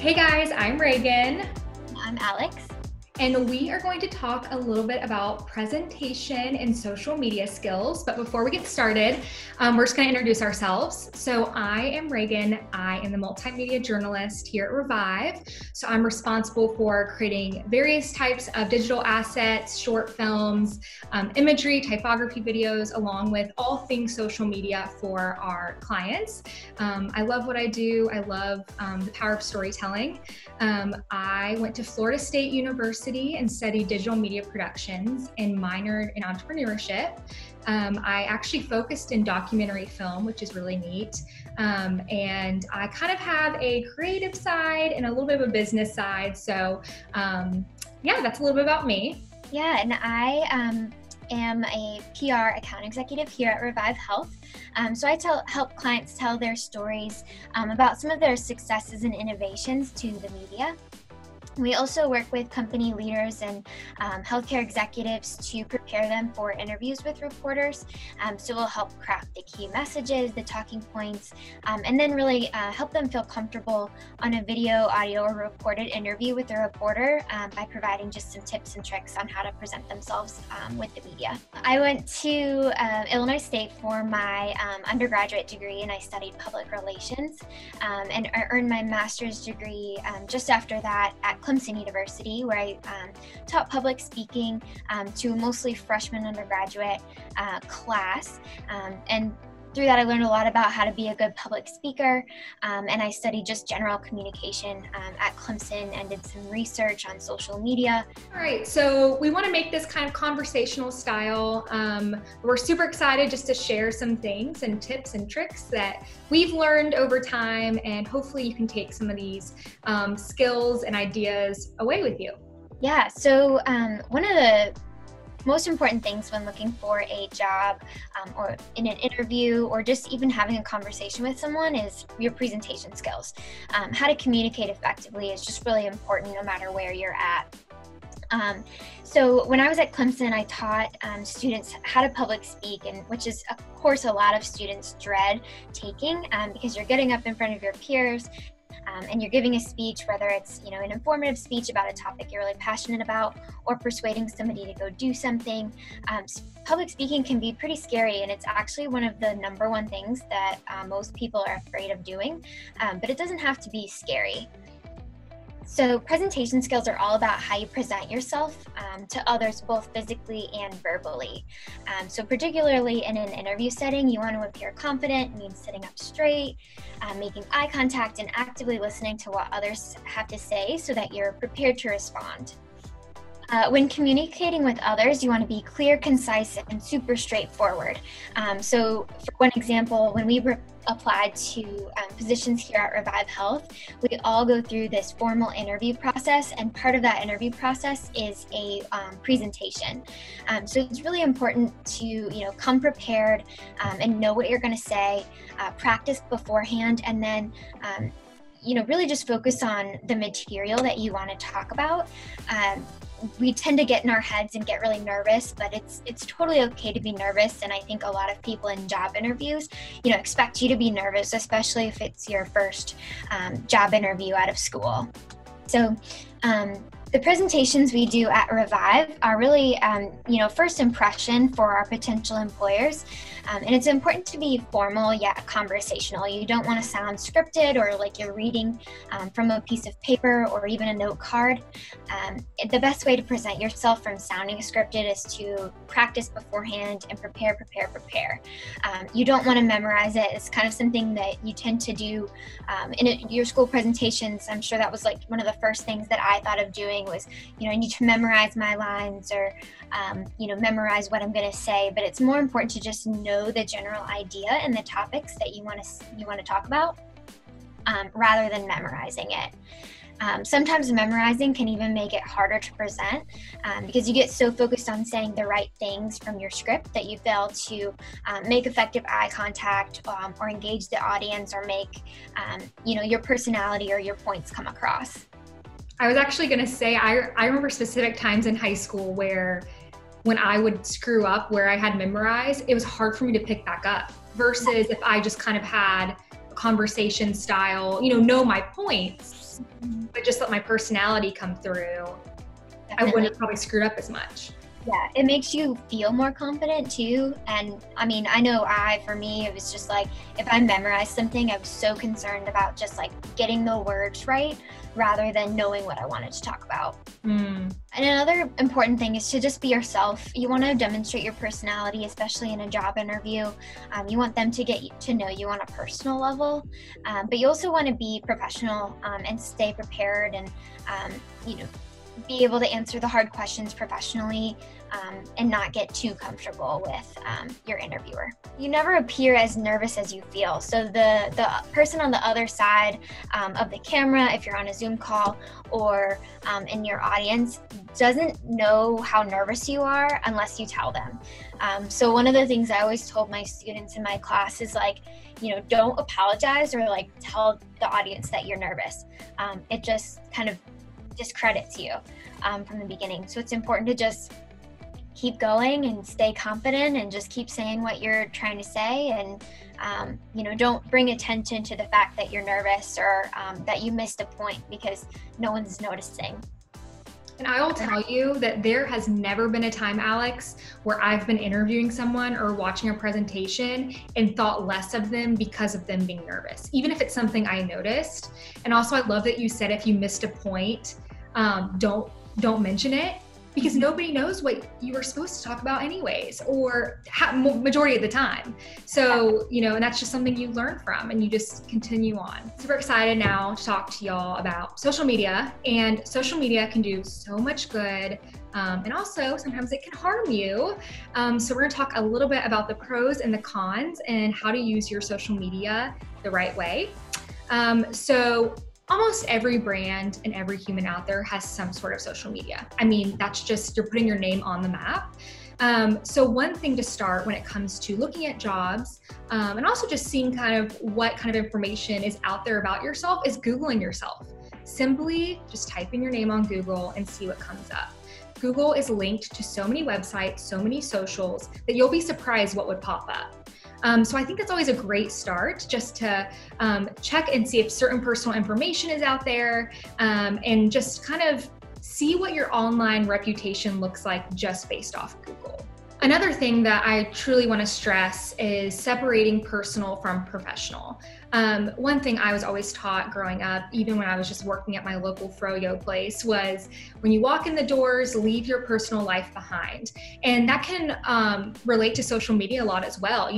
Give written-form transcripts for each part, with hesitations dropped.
Hey guys, I'm Regan, I'm Alex. and we are going to talk a little bit about presentation and social media skills. But before we get started, we're just going to introduce ourselves. So I am Regan. I am the multimedia journalist here at Revive. So I'm responsible for creating various types of digital assets, short films, imagery, typography videos, along with all things social media for our clients. I love what I do. I love the power of storytelling. I went to Florida State University and studied digital media productions and minored in entrepreneurship. I actually focused in documentary film, which is really neat. And I kind of have a creative side and a little bit of a business side. So yeah, that's a little bit about me. Yeah, and I am a PR account executive here at Revive Health. So I help clients tell their stories about some of their successes and innovations to the media. We also work with company leaders and healthcare executives to prepare them for interviews with reporters. So we'll help craft the key messages, the talking points, and then really help them feel comfortable on a video, audio, or recorded interview with a reporter by providing just some tips and tricks on how to present themselves with the media. I went to Illinois State for my undergraduate degree, and I studied public relations, and I earned my master's degree just after that at Clemson University, where I taught public speaking to a mostly freshman undergraduate class. And through that, I learned a lot about how to be a good public speaker, and I studied just general communication at Clemson and did some research on social media. All right, so we want to make this kind of conversational style. We're super excited just to share some things and tips and tricks that we've learned over time, and hopefully you can take some of these skills and ideas away with you. Yeah, so one of the most important things when looking for a job or in an interview or just even having a conversation with someone is your presentation skills. How to communicate effectively is just really important no matter where you're at. So when I was at Clemson, I taught students how to public speak, and which is, of course, a lot of students dread taking because you're getting up in front of your peers and you're giving a speech, whether it's an informative speech about a topic you're really passionate about or persuading somebody to go do something. Public speaking can be pretty scary, and it's actually one of the #1 things that most people are afraid of doing, but it doesn't have to be scary. So presentation skills are all about how you present yourself to others, both physically and verbally. So particularly in an interview setting, you want to appear confident. It means sitting up straight, making eye contact, and actively listening to what others have to say so that you're prepared to respond. When communicating with others, you want to be clear, concise, and super straightforward. So for one example, when we applied to positions here at Revive Health, we all go through this formal interview process, and part of that interview process is a presentation. So it's really important to come prepared and know what you're going to say, practice beforehand, and then really just focus on the material that you want to talk about. We tend to get in our heads and get really nervous, but it's totally okay to be nervous. And I think a lot of people in job interviews, expect you to be nervous, especially if it's your first job interview out of school. So the presentations we do at Revive are really, first impression for our potential employers. And it's important to be formal yet conversational. You don't want to sound scripted or like you're reading from a piece of paper or even a note card. The best way to present yourself from sounding scripted is to practice beforehand and prepare. You don't want to memorize it. It's kind of something that you tend to do in your school presentations. I'm sure that was like one of the first things that I thought of doing was, I need to memorize my lines or, memorize what I'm going to say. But it's more important to just know the general idea and the topics that you want to talk about rather than memorizing it. Sometimes memorizing can even make it harder to present because you get so focused on saying the right things from your script that you fail to make effective eye contact or engage the audience or make your personality or your points come across. I was actually going to say, I remember specific times in high school where when I would screw up where I had memorized, it was hard for me to pick back up versus if I just kind of had a conversation style, know my points. but just let my personality come through, Definitely. I wouldn't have probably screwed up as much. Yeah, it makes you feel more confident too. And I mean, I know for me, it was just like, if I memorized something, I was so concerned about just like getting the words right rather than knowing what I wanted to talk about. And another important thing is to just be yourself. You want to demonstrate your personality, especially in a job interview. You want them to get to know you on a personal level, but you also want to be professional and stay prepared and, be able to answer the hard questions professionally and not get too comfortable with your interviewer. You never appear as nervous as you feel. So the person on the other side of the camera, if you're on a Zoom call or in your audience, doesn't know how nervous you are unless you tell them. So one of the things I always told my students in my class is like, don't apologize or like tell the audience that you're nervous. It just kind of discredits you from the beginning. So it's important to just keep going and stay confident and just keep saying what you're trying to say, and don't bring attention to the fact that you're nervous or that you missed a point, because no one's noticing. And I will tell you that there has never been a time, Alex, where I've been interviewing someone or watching a presentation and thought less of them because of them being nervous, even if it's something I noticed. And also, I love that you said if you missed a point, don't mention it, because nobody knows what you were supposed to talk about anyways, or majority of the time. So, and that's just something you learn from and you just continue on. Super excited now to talk to y'all about social media, and social media can do so much good. And also sometimes it can harm you. So we're gonna talk a little bit about the pros and the cons and how to use your social media the right way. So almost every brand and every human out there has some sort of social media. I mean, that's just, you're putting your name on the map. So one thing to start when it comes to looking at jobs, and also just seeing kind of what kind of information is out there about yourself, is Googling yourself. Simply just type in your name on Google and see what comes up. Google is linked to so many websites, so many socials, that you'll be surprised what would pop up. So I think that's always a great start, just to check and see if certain personal information is out there, and just kind of see what your online reputation looks like just based off Google. Another thing that I truly want to stress is separating personal from professional. One thing I was always taught growing up, even when I was just working at my local froyo place, was when you walk in the doors, leave your personal life behind. And that can relate to social media a lot as well.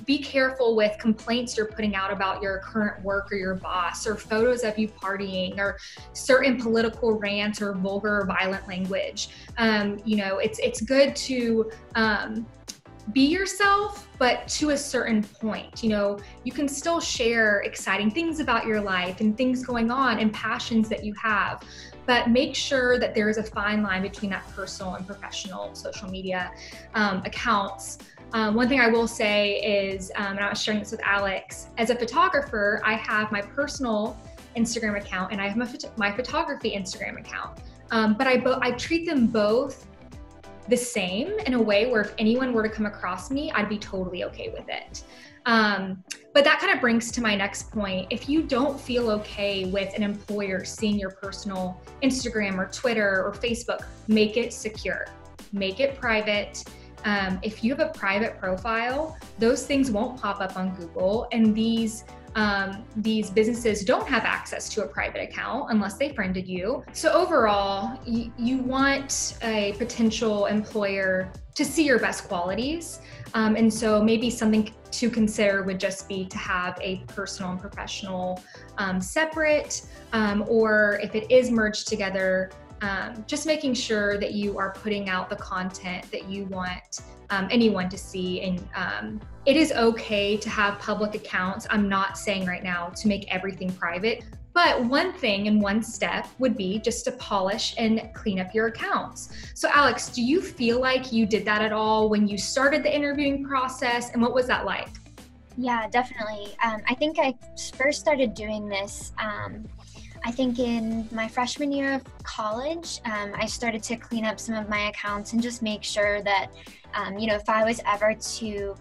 Be careful with complaints you're putting out about your current work or your boss, or photos of you partying, or certain political rants or vulgar or violent language. It's good to be yourself, but to a certain point. You can still share exciting things about your life and things going on and passions that you have, but make sure that there is a fine line between that personal and professional social media accounts. One thing I will say is, and I was sharing this with Alex, as a photographer, I have my personal Instagram account and I have my photography Instagram account. But I treat them both the same, in a way where if anyone were to come across me, I'd be totally okay with it. But that kind of brings to my next point. If you don't feel okay with an employer seeing your personal Instagram or Twitter or Facebook, make it secure, make it private. If you have a private profile, those things won't pop up on Google, and these businesses don't have access to a private account unless they friended you. So overall, you want a potential employer to see your best qualities. And so maybe something to consider would just be to have a personal and professional separate, or if it is merged together, just making sure that you are putting out the content that you want anyone to see. And it is okay to have public accounts. I'm not saying right now to make everything private, but one thing and one step would be just to polish and clean up your accounts. So Alex, do you feel like you did that at all when you started the interviewing process, and what was that like? Yeah, definitely. I think I first started doing this I think in my freshman year of college, I started to clean up some of my accounts and just make sure that, if I was ever to,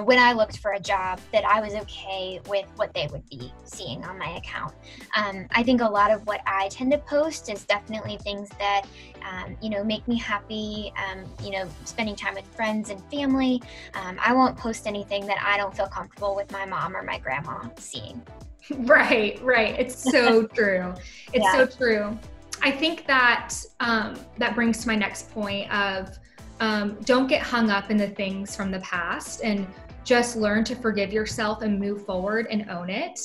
when I looked for a job, that I was okay with what they would be seeing on my account. I think a lot of what I tend to post is definitely things that, make me happy, spending time with friends and family. I won't post anything that I don't feel comfortable with my mom or my grandma seeing. Right. It's so true. It's Yeah. so true. I think that that brings to my next point of don't get hung up in the things from the past and just learn to forgive yourself and move forward and own it.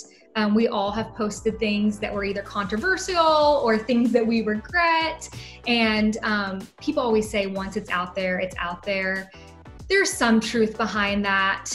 We all have posted things that were either controversial or things that we regret. And people always say once it's out there, it's out there. There's some truth behind that.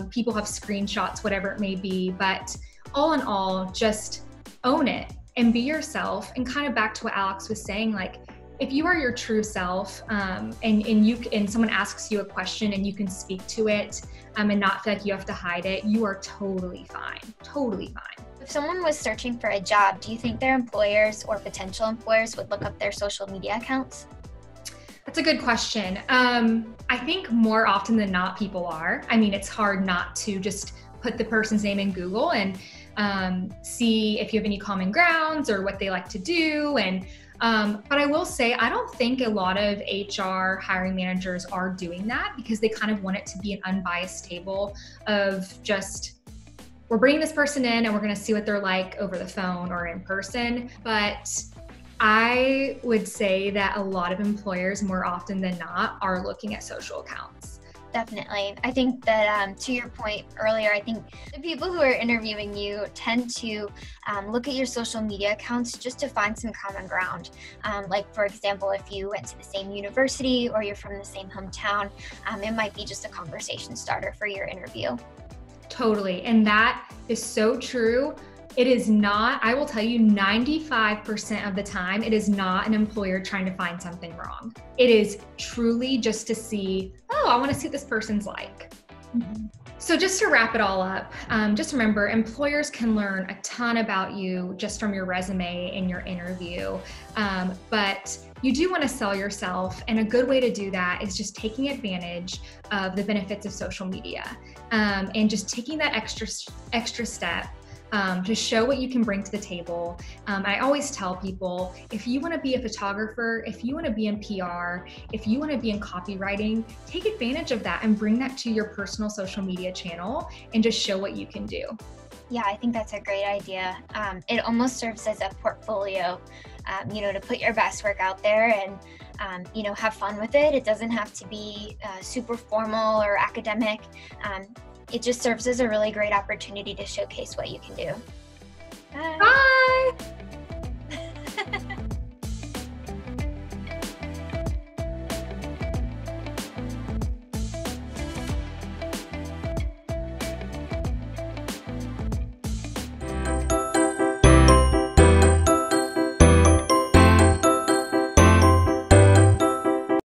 People have screenshots, whatever it may be, but all in all, just own it and be yourself. And kind of back to what Alex was saying, like, if you are your true self, and someone asks you a question and you can speak to it, and not feel like you have to hide it, you are totally fine. Totally fine. If someone was searching for a job, do you think their employers or potential employers would look up their social media accounts? That's a good question. I think more often than not, people are. I mean, it's hard not to just put the person's name in Google and see if you have any common grounds or what they like to do. But I will say, I don't think a lot of HR hiring managers are doing that because they kind of want it to be an unbiased table of just, we're bringing this person in and we're going to see what they're like over the phone or in person. But I would say that a lot of employers, more often than not, are looking at social accounts. Definitely. I think that to your point earlier, I think the people who are interviewing you tend to look at your social media accounts just to find some common ground. Like, for example, if you went to the same university or you're from the same hometown, it might be just a conversation starter for your interview. Totally. And that is so true. It is not, I will tell you, 95% of the time, it is not an employer trying to find something wrong. It is truly just to see, oh, I want to see what this person's like. Mm-hmm. So just to wrap it all up, just remember, employers can learn a ton about you just from your resume and your interview, but you do want to sell yourself, and a good way to do that is just taking advantage of the benefits of social media, and just taking that extra step to show what you can bring to the table. I always tell people, if you want to be a photographer, if you want to be in PR, if you want to be in copywriting, take advantage of that and bring that to your personal social media channel and just show what you can do. Yeah, I think that's a great idea. It almost serves as a portfolio, to put your best work out there and, have fun with it. It doesn't have to be super formal or academic. It just serves as a really great opportunity to showcase what you can do. Bye.